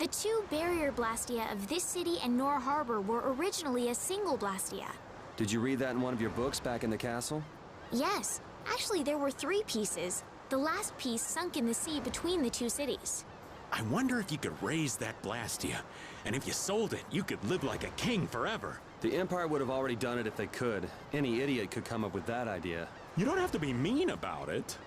The two barrier Blastia of this city and Nor Harbor were originally a single Blastia. Did you read that in one of your books back in the castle? Yes. Actually, there were 3 pieces. The last piece sunk in the sea between the 2 cities. I wonder if you could raise that Blastia. And if you sold it, you could live like a king forever. The Empire would have already done it if they could. Any idiot could come up with that idea. You don't have to be mean about it.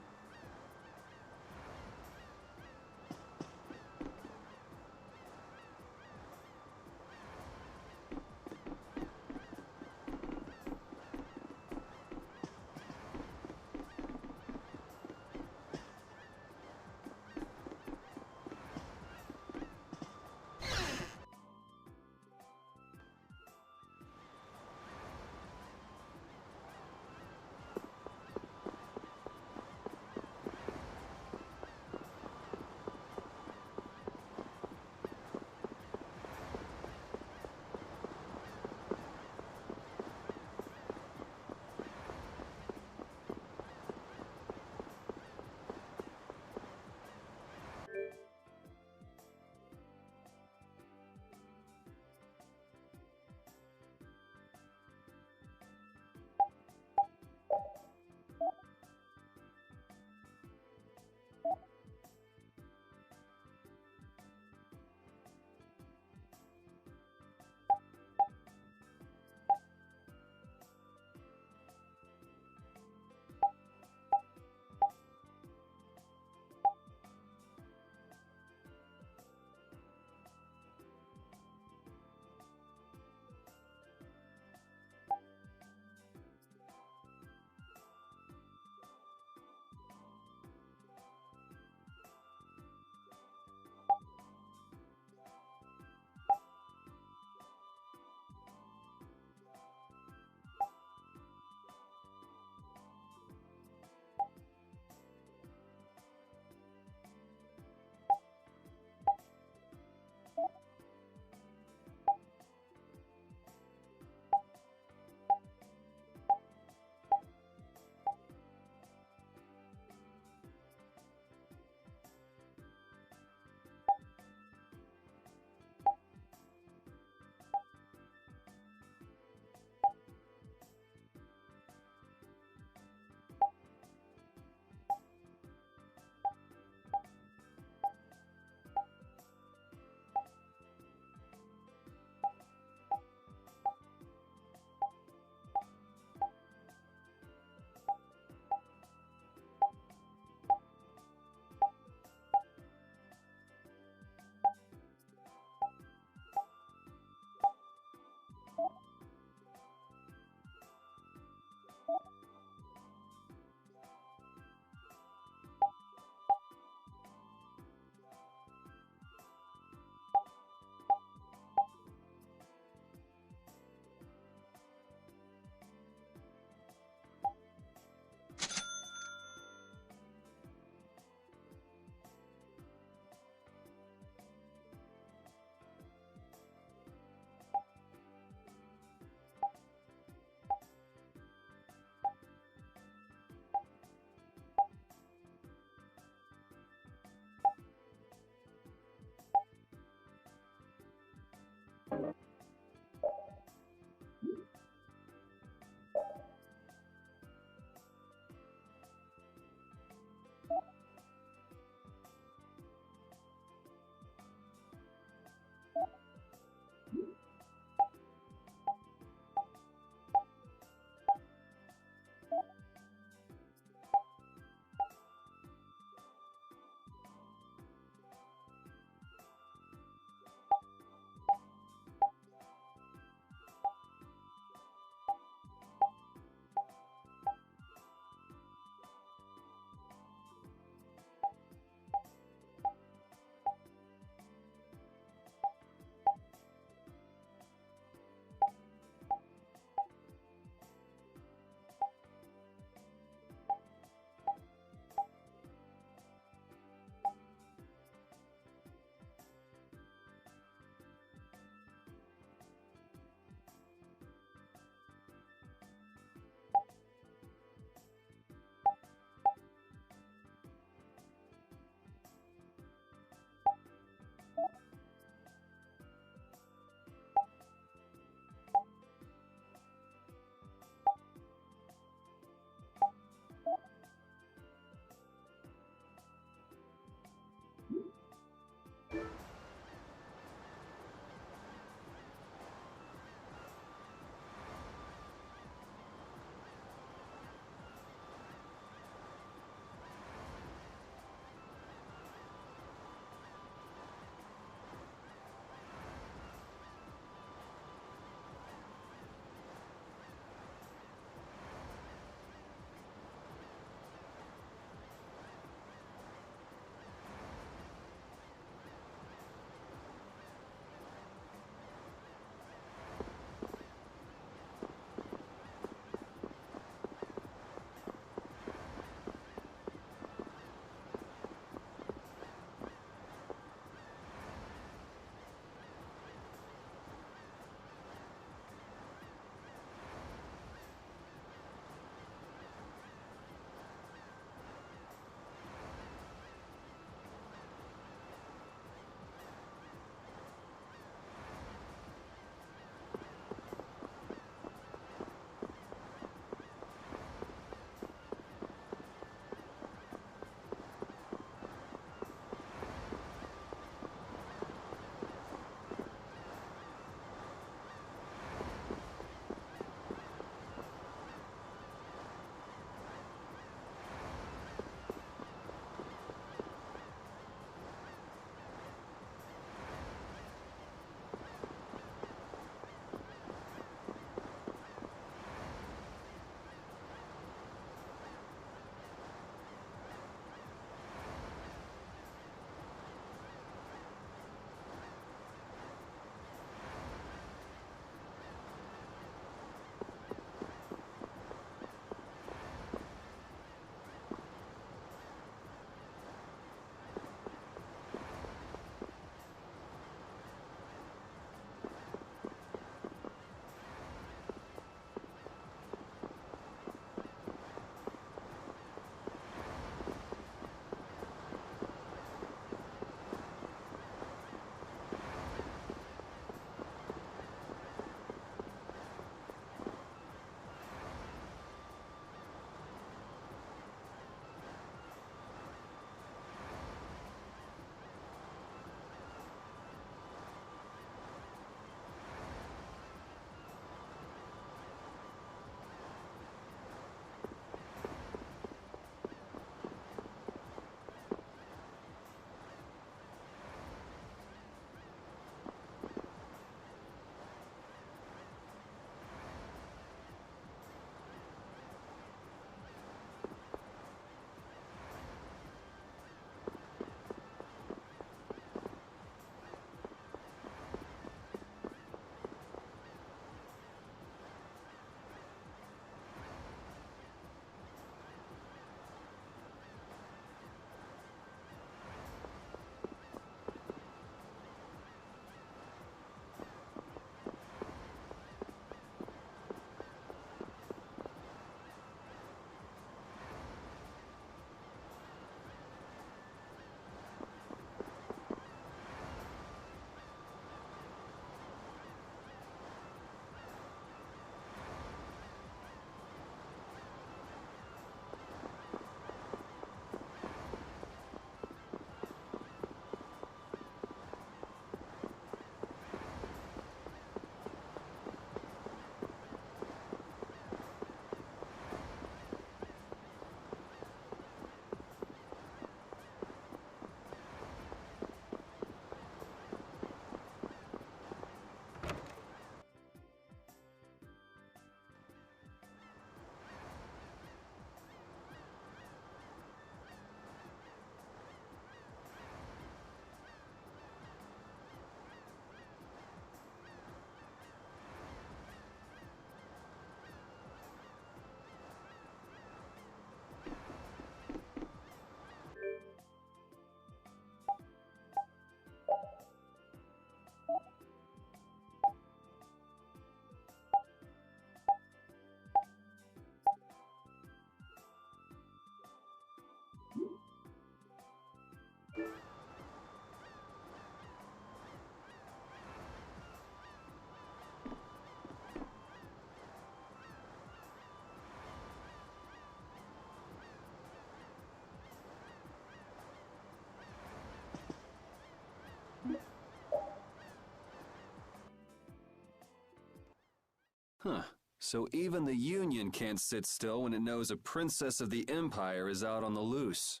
Huh. So even the Union can't sit still when it knows a princess of the Empire is out on the loose.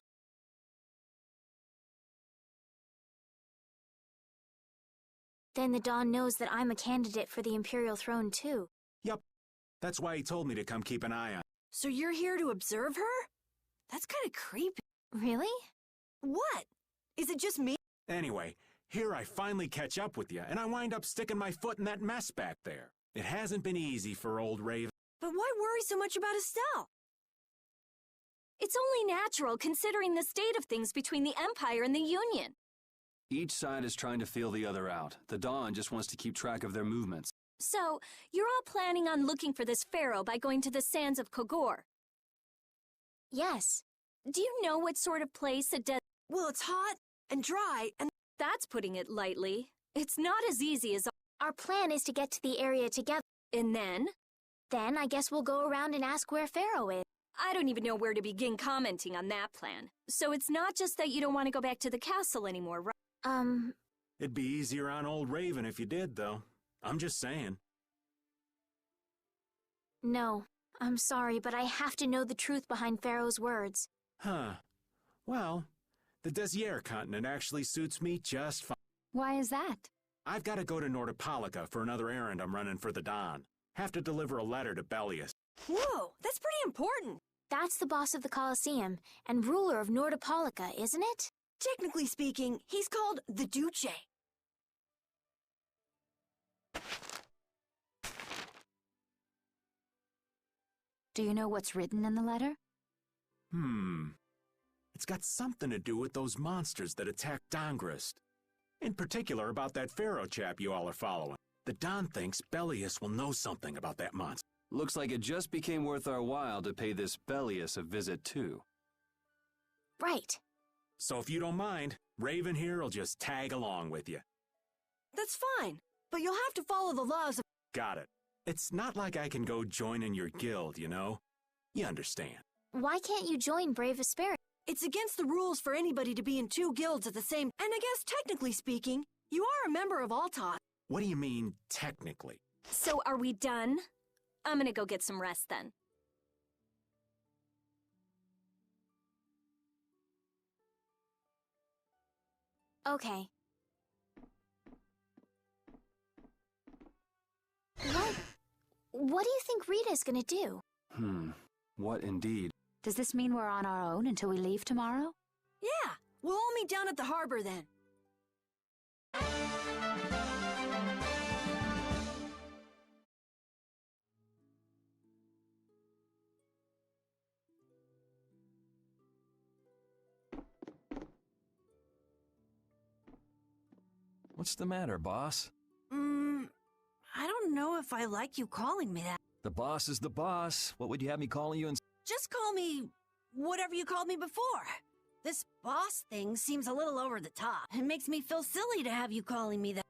Then the Dawn knows that I'm a candidate for the Imperial throne, too. Yup. That's why he told me to come keep an eye on. So you're here to observe her? That's kind of creepy. Really? What? Is it just me? Anyway, here I finally catch up with you, and I wind up sticking my foot in that mess back there. It hasn't been easy for old Raven. But why worry so much about Estelle? It's only natural considering the state of things between the Empire and the Union. Each side is trying to feel the other out. The Dawn just wants to keep track of their movements. So, you're all planning on looking for this pharaoh by going to the sands of Kogor. Yes. Do you know what sort of place a desert? Well, it's hot and dry, and That's putting it lightly. It's not as easy as... Our plan is to get to the area together. And then? Then I guess we'll go around and ask where Pharaoh is. I don't even know where to begin commenting on that plan. So it's not just that you don't want to go back to the castle anymore, right? It'd be easier on old Raven if you did, though. I'm just saying. No. I'm sorry, but I have to know the truth behind Pharaoh's words. Huh. Well, the Desier continent actually suits me just fine. Why is that? I've got to go to Nordopolica for another errand I'm running for the Dawn. Have to deliver a letter to Bellius. whoa, that's pretty important. That's the boss of the Colosseum and ruler of Nordopolica, isn't it? Technically speaking, he's called the Duce. Do you know what's written in the letter? It's got something to do with those monsters that attacked Dongrist. In particular about that Pharaoh chap you all are following. The Don thinks Bellius will know something about that monster. Looks like it just became worth our while to pay this Bellius a visit, too. Right. So if you don't mind, Raven here will just tag along with you. That's fine, but you'll have to follow the laws of... Got it. It's not like I can go join in your guild, you know? You understand. Why can't you join Brave Asperities? It's against the rules for anybody to be in two guilds at the same... And I guess technically speaking, you are a member of Altot. What do you mean, technically? So are we done? I'm gonna go get some rest then. Okay. What do you think Rita's gonna do? What indeed? Does this mean we're on our own until we leave tomorrow? Yeah, we'll all meet down at the harbor then. What's the matter, boss? I don't know if I like you calling me that. The boss is the boss. What would you have me calling you? Just call me whatever you called me before. This boss thing seems a little over the top. It makes me feel silly to have you calling me that.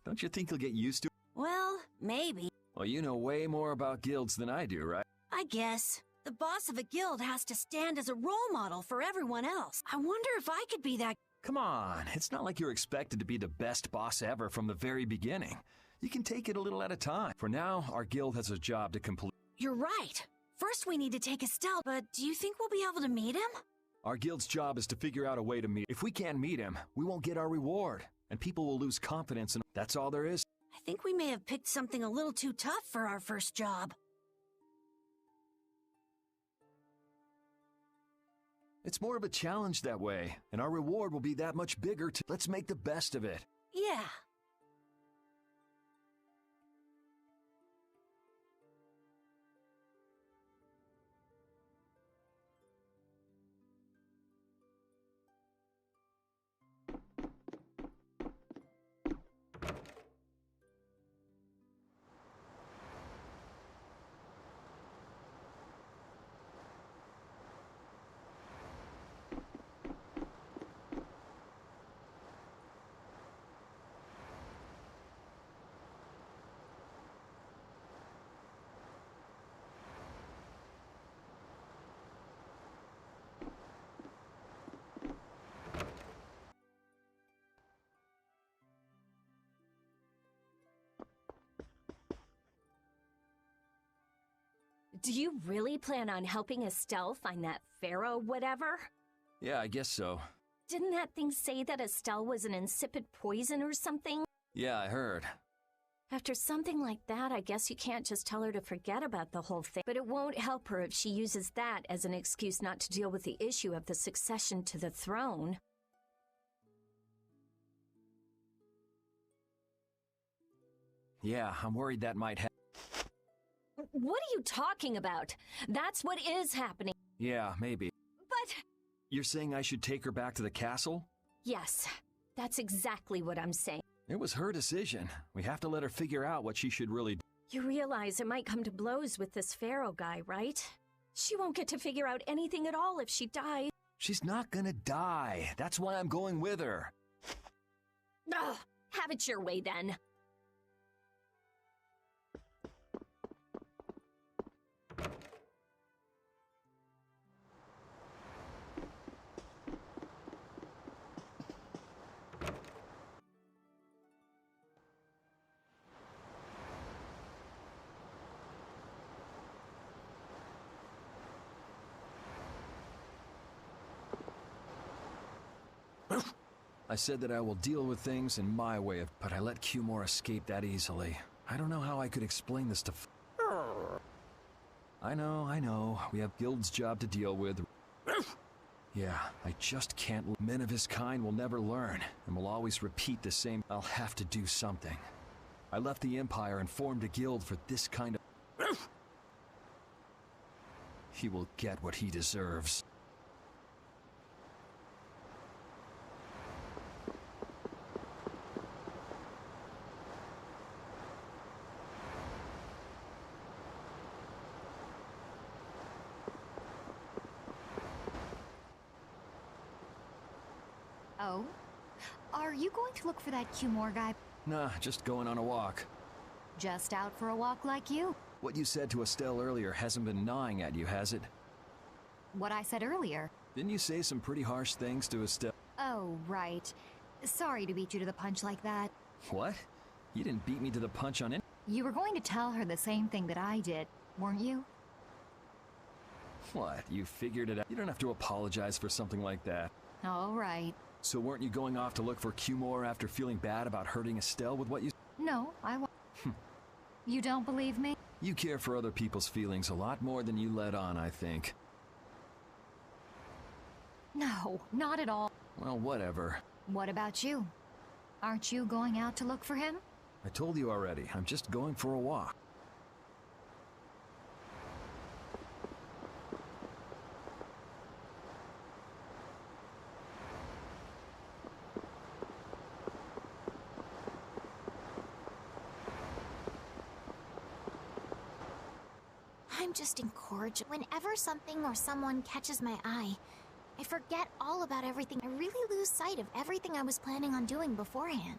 Don't you think you'll get used to it? Well, maybe. Well, you know way more about guilds than I do, right? I guess. The boss of a guild has to stand as a role model for everyone else. I wonder if I could be that. Come on, it's not like you're expected to be the best boss ever from the very beginning. You can take it a little at a time. For now, our guild has a job to complete. You're right. First we need to take Estelle, but do you think we'll be able to meet him? Our guild's job is to figure out a way to meet. If we can't meet him, we won't get our reward, and people will lose confidence in. That's all there is. I think we may have picked something a little too tough for our first job. It's more of a challenge that way, and our reward will be that much bigger. Let's make the best of it. Yeah. Do you really plan on helping Estelle find that pharaoh whatever? Yeah, I guess so. Didn't that thing say that Estelle was an insipid poison or something? Yeah, I heard. After something like that, I guess you can't just tell her to forget about the whole thing. But it won't help her if she uses that as an excuse not to deal with the issue of the succession to the throne. Yeah, I'm worried that might happen. What are you talking about? That's what is happening. Yeah, maybe. But... You're saying I should take her back to the castle? Yes, that's exactly what I'm saying. It was her decision. We have to let her figure out what she should really do. You realize it might come to blows with this pharaoh guy, right? She won't get to figure out anything at all if she dies. She's not gonna die. That's why I'm going with her. Ugh, have it your way then. I said that I will deal with things in my way of, but I let Cumore escape that easily. I don't know how I could explain this to I know. We have Guild's job to deal with. Yeah, I just can't. Men of his kind will never learn, and will always repeat the same. I'll have to do something. I left the Empire and formed a guild for this kind of... He will get what he deserves. Oh? Are you going to look for that Cumore guy? Nah, just going on a walk. Just out for a walk like you? What you said to Estelle earlier hasn't been gnawing at you, has it? What I said earlier. Didn't you say some pretty harsh things to Estelle? Oh, right. Sorry to beat you to the punch like that. What? You didn't beat me to the punch on it. You were going to tell her the same thing that I did, weren't you? What? You figured it out? You don't have to apologize for something like that. All right. So weren't you going off to look for Cumore after feeling bad about hurting Estelle with what you... No, I won't. You don't believe me? You care for other people's feelings a lot more than you let on, I think. No, not at all. Well, whatever. What about you? Aren't you going out to look for him? I told you already, I'm just going for a walk. I'm just incorrigible. Whenever something or someone catches my eye, I forget all about everything. I really lose sight of everything I was planning on doing beforehand.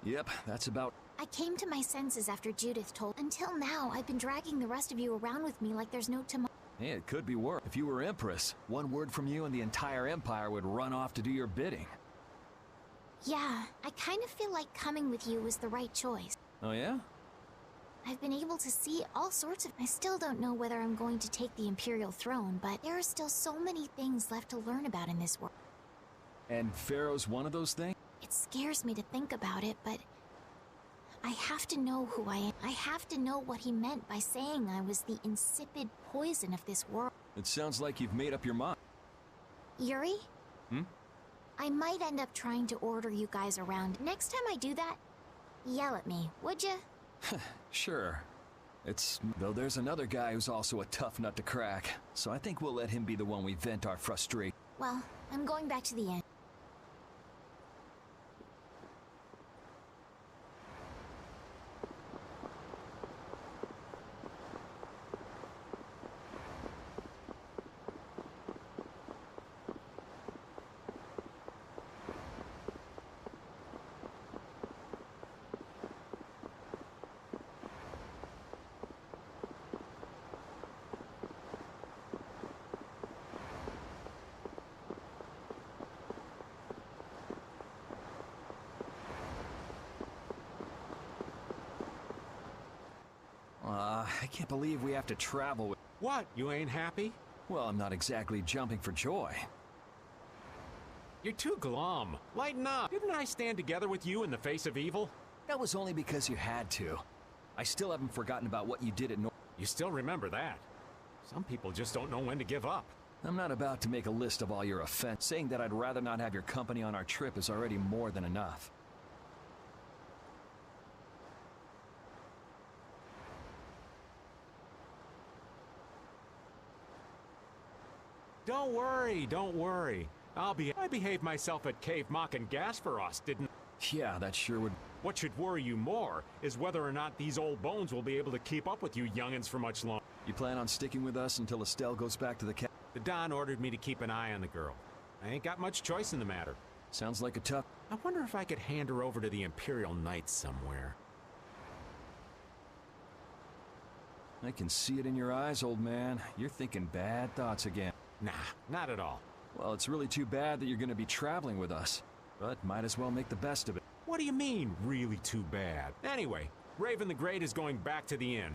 Yep, that's about... I came to my senses after Judith told. Until now, I've been dragging the rest of you around with me like there's no tomorrow. Hey, it could be worse. If you were Empress, one word from you and the entire Empire would run off to do your bidding. Yeah, I kind of feel like coming with you was the right choice. Oh yeah? I've been able to see all sorts of... I still don't know whether I'm going to take the Imperial throne, but there are still so many things left to learn about in this world. And Pharaoh's one of those things? It scares me to think about it, but... I have to know who I am. I have to know what he meant by saying I was the insipid poison of this world. It sounds like you've made up your mind. Yuri? Hmm? I might end up trying to order you guys around. Next time I do that, yell at me, would ya? Sure. Though there's another guy who's also a tough nut to crack, so I think we'll let him be the one we vent our frustration. Well, I'm going back to the inn. I can't believe we have to travel with... What, you ain't happy? Well, I'm not exactly jumping for joy. You're too glum. Lighten up. Didn't I stand together with you in the face of evil? That was only because you had to. I still haven't forgotten about what you did at North. You still remember that. Some people just don't know when to give up. I'm not about to make a list of all your offenses. Saying that I'd rather not have your company on our trip is already more than enough. Don't worry, don't worry. I behaved myself at Cave Mock and Gasparos, didn't... Yeah, that sure would... What should worry you more is whether or not these old bones will be able to keep up with you youngins for much longer. You plan on sticking with us until Estelle goes back to the camp? The Don ordered me to keep an eye on the girl. I ain't got much choice in the matter. Sounds like a tough... I wonder if I could hand her over to the Imperial Knights somewhere. I can see it in your eyes, old man. You're thinking bad thoughts again. Nah, not at all. Well, it's really too bad that you're going to be traveling with us. But might as well make the best of it. What do you mean, really too bad? Anyway, Raven the Great is going back to the inn.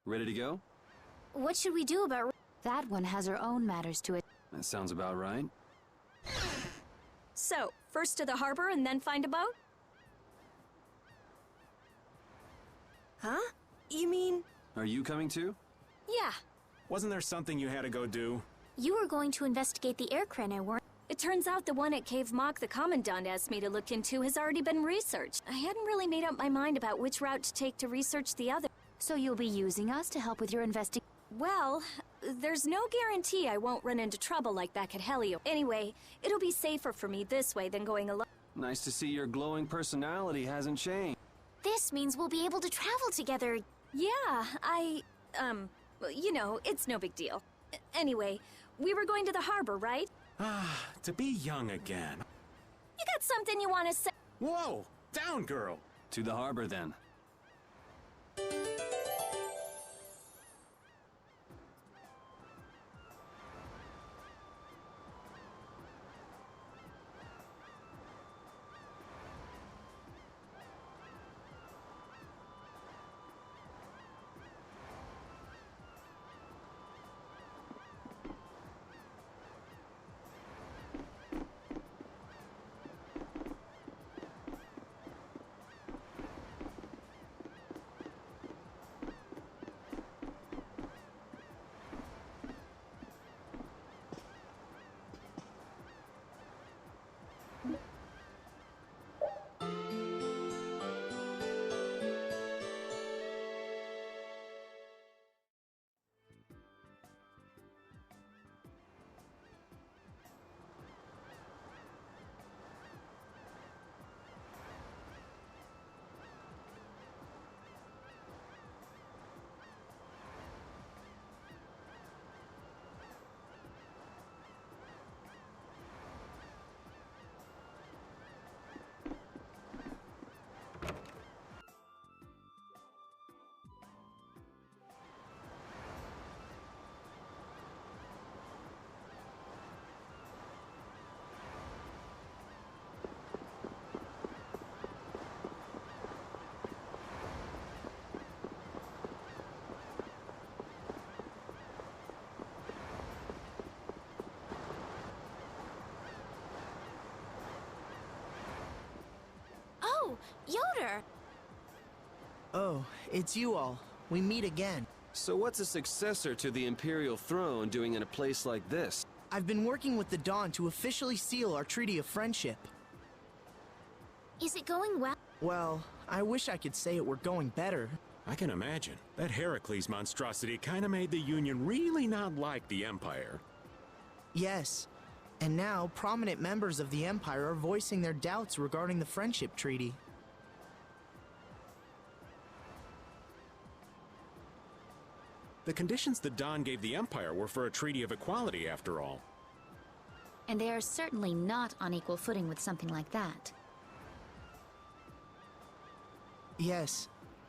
Ready to go? What should we do about... That one has her own matters to it. That sounds about right. So, first to the harbor and then find a boat? Huh? You mean... Are you coming too? Yeah. Wasn't there something you had to go do? You were going to investigate the air crane, weren't... It turns out the one at Cave Mock the Commandant asked me to look into has already been researched. I hadn't really made up my mind about which route to take to research the other. So you'll be using us to help with your investigation? Well, there's no guarantee I won't run into trouble like back at Helio. Anyway, it'll be safer for me this way than going alone. Nice to see your glowing personality hasn't changed. This means we'll be able to travel together. Yeah, you know, it's no big deal. Anyway, we were going to the harbor, right? Ah, to be young again. You got something you want to say? Whoa! Down, girl! To the harbor, then. Oh, Yoder! Oh, it's you all. We meet again. So what's a successor to the Imperial throne doing in a place like this? I've been working with the Dawn to officially seal our Treaty of Friendship. Is it going well? Well, I wish I could say it were going better. I can imagine. That Heracles monstrosity kinda made the Union really not like the Empire. Yes. And now, prominent members of the Empire are voicing their doubts regarding the Friendship Treaty. The conditions the Don gave the Empire were for a treaty of equality, after all. And they are certainly not on equal footing with something like that. Yes.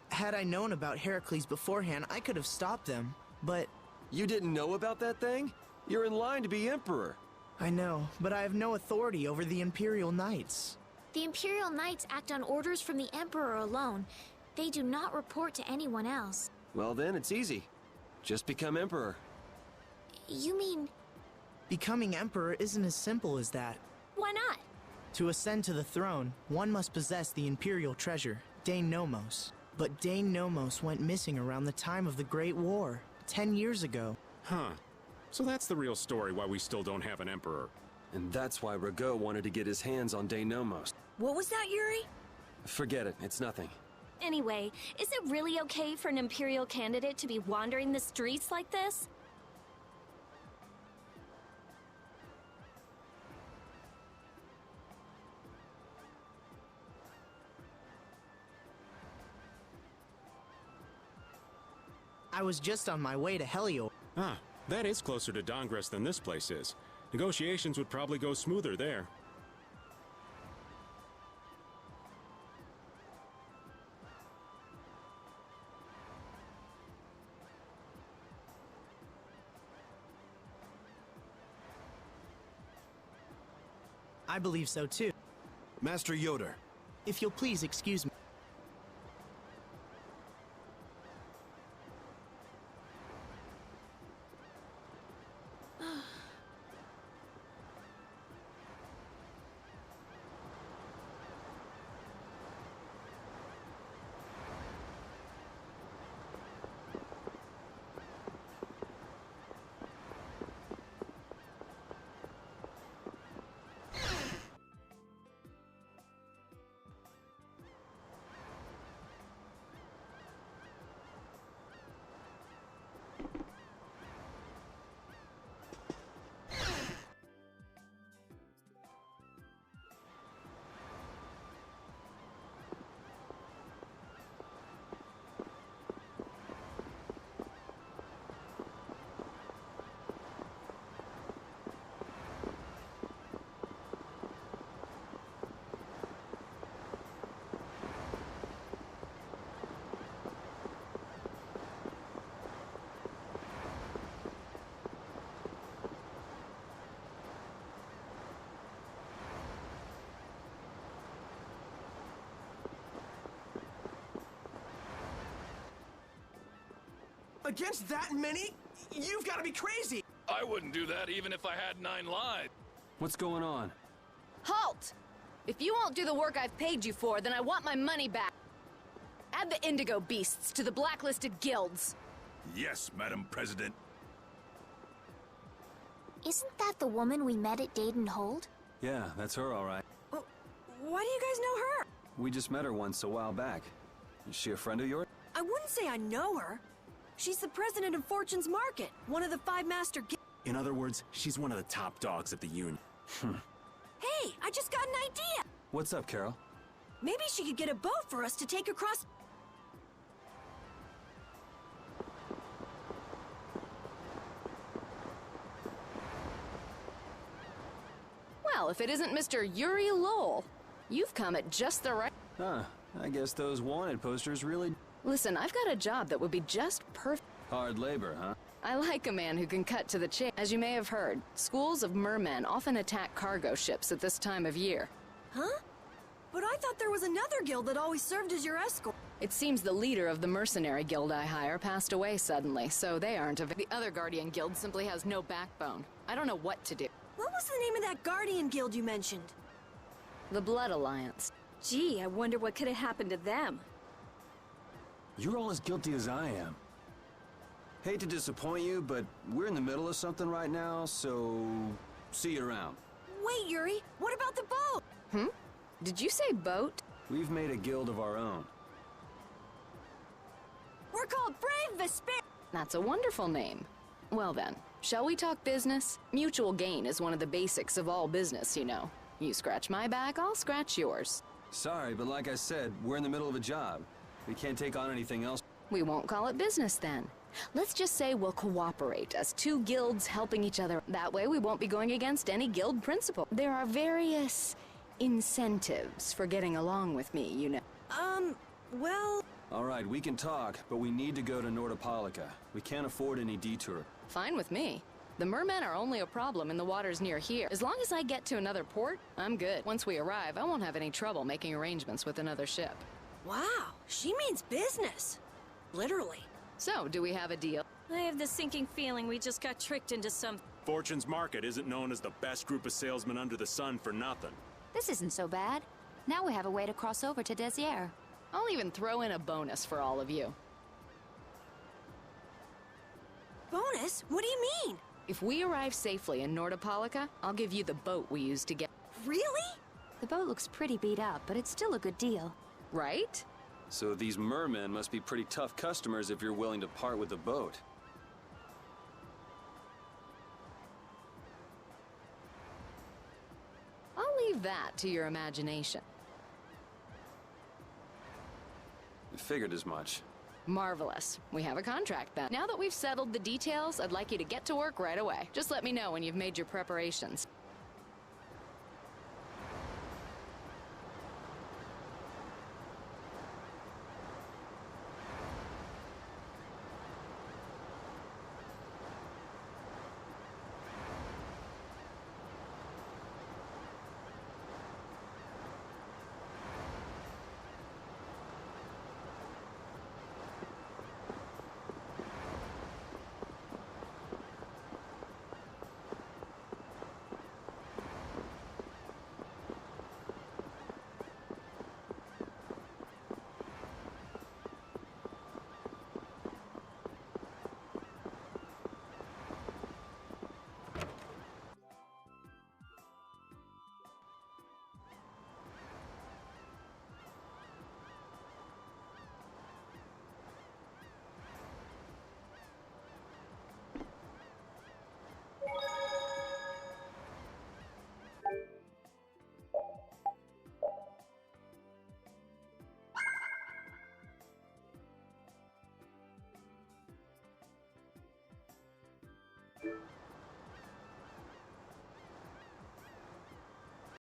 Had I known about Heracles beforehand, I could have stopped them, but... You didn't know about that thing? You're in line to be Emperor. I know, but I have no authority over the Imperial Knights. The Imperial Knights act on orders from the Emperor alone. They do not report to anyone else. Well then, it's easy. Just become Emperor. You mean... Becoming Emperor isn't as simple as that. Why not? To ascend to the throne, one must possess the Imperial treasure, Dane Nomos. But Dane Nomos went missing around the time of the Great War, 10 years ago. Huh. So that's the real story why we still don't have an Emperor. And that's why Rago wanted to get his hands on Dane Nomos. What was that, Yuri? Forget it, it's nothing. Anyway, is it really okay for an Imperial candidate to be wandering the streets like this? I was just on my way to Helios. Ah, that is closer to Dongres than this place is. Negotiations would probably go smoother there. I believe so too. Master Yoder. If you'll please excuse me. Against that many? You've got to be crazy! I wouldn't do that even if I had 9 lives. What's going on? Halt! If you won't do the work I've paid you for, then I want my money back. Add the Indigo Beasts to the blacklisted guilds. Yes, Madam President. Isn't that the woman we met at Dayton Hold? Yeah, that's her, all right. Why do you guys know her? We just met her once a while back. Is she a friend of yours? I wouldn't say I know her. She's the president of Fortune's Market, one of the 5 master guilds. In other words, she's one of the top dogs at the Union. Hey, I just got an idea! What's up, Carol? Maybe she could get a boat for us to take across... Well, if it isn't Mr. Yuri Lowell, you've come at just the right... Huh, I guess those wanted posters really... Listen, I've got a job that would be just perfect. Hard labor, huh? I like a man who can cut to the chase. As you may have heard, schools of mermen often attack cargo ships at this time of year. Huh? But I thought there was another guild that always served as your escort. It seems the leader of the mercenary guild I hire passed away suddenly, so they aren't the other Guardian guild simply has no backbone. I don't know what to do. What was the name of that Guardian guild you mentioned? The Blood Alliance. Gee, I wonder what could have happened to them. You're all as guilty as I am. Hate to disappoint you, but we're in the middle of something right now, so... see you around. Wait, Yuri, what about the boat? Did you say boat? We've made a guild of our own. We're called Brave Vesper. That's a wonderful name. Well then, shall we talk business? Mutual gain is one of the basics of all business, you know. You scratch my back, I'll scratch yours. Sorry, but like I said, we're in the middle of a job. We can't take on anything else. We won't call it business then. Let's just say we'll cooperate as two guilds helping each other. That way we won't be going against any guild principle. There are various incentives for getting along with me, you know. Well... Alright, we can talk, but we need to go to Nordopolica. We can't afford any detour. Fine with me. The mermen are only a problem in the waters near here. As long as I get to another port, I'm good. Once we arrive, I won't have any trouble making arrangements with another ship. Wow, she means business. Literally. So, do we have a deal? I have the sinking feeling we just got tricked into some... Fortune's Market isn't known as the best group of salesmen under the sun for nothing. This isn't so bad. Now we have a way to cross over to Desier. I'll even throw in a bonus for all of you. Bonus? What do you mean? If we arrive safely in Nordopolica, I'll give you the boat we used to get. Really? The boat looks pretty beat up, but it's still a good deal. Right? So these mermen must be pretty tough customers if you're willing to part with the boat. I'll leave that to your imagination. I figured as much. Marvelous. We have a contract then. Now that we've settled the details, I'd like you to get to work right away. Just let me know when you've made your preparations.